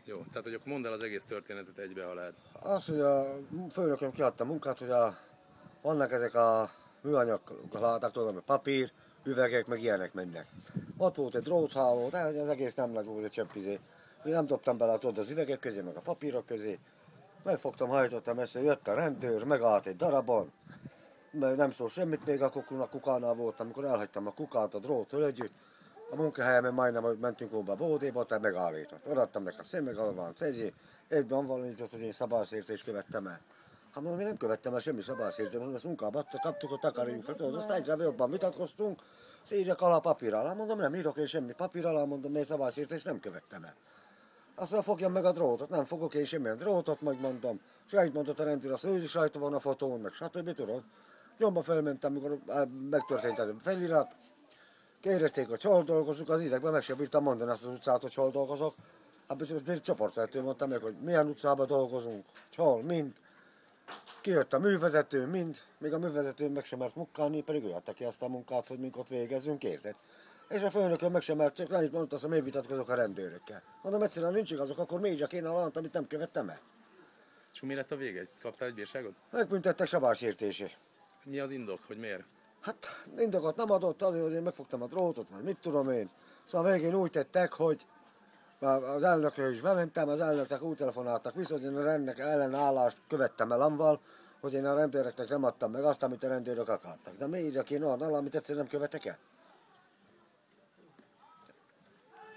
Jó, tehát hogy akkor mondd el az egész történetet egybe, ha lehet. Az, hogy a főnököm kiadta munkát, hogy vannak ezek a műanyag láták, tudom, papír, üvegek, meg ilyenek mennek. Ott volt egy drótháló, de az egész nem lett volt egy cseppizé. Én nem dobtam bele tudod, az üvegek közé, meg a papírok közé. Megfogtam, hajtottam ezt, jött a rendőr, megállt egy darabon. Nem szól semmit, még a kukánál voltam, amikor elhagytam a kukát, a dróttól együtt. A munkahelyemen majdnem, hogy mentünk oda a bódéba, tehát megállított. Adattam neki a szemek, van fegyé, egyben valamit, hogy én szabálysértést követtem el. Hát mondom, én nem követtem el semmi szabálysértést, mondom, ezt munkába kaptuk a takaréjunk fel, tudod, azt egyre jobban vitatkoztunk, azt írjak alá papír alá, mondom, nem írok én semmi papír alá, mondom, én szabálysértést nem követtem el. Azt mondja, fogjam meg a drótot, nem fogok én semmilyen drótot, megmondom. És így mondott a rendőr, azt ő is rajta van a fotón, meg stb. Tudod. Nyomba felmentem, amikor megtörtént ez a felirat. Kérdezték, hogy hol dolgozunk, az ízekben meg sem bírtam mondani azt az utcát, hogy hol dolgozok. Hát biztos csoportvezető mondtam meg, hogy milyen utcában dolgozunk, hol, mind. Kijött a művezető, mind. Még a művezető meg sem mert munkálni, pedig ő adta ki azt a munkát, hogy minket végezzünk, érted? És a főnököm meg sem mert, csak annyit mondta, hogy én vitatkozok a rendőrökkel. Mondom, egyszerűen nincs igazok, akkor mégis én alant, amit nem követtem el. És mi lett a vége? Kaptál egy bírságot? Megbüntettek szabálysértésért. Mi az indok, hogy miért? Hát indokot nem adott azért, hogy én megfogtam a drótot, vagy mit tudom én. Szóval végén úgy tettek, hogy az elnökhöz is bementem, az elnöknek úgy telefonáltak viszont én a rendnek ellenállást követtem el amval, hogy én a rendőröknek nem adtam meg azt, amit a rendőrök akartak. De miért én olyan, amit egyszerűen nem követek el?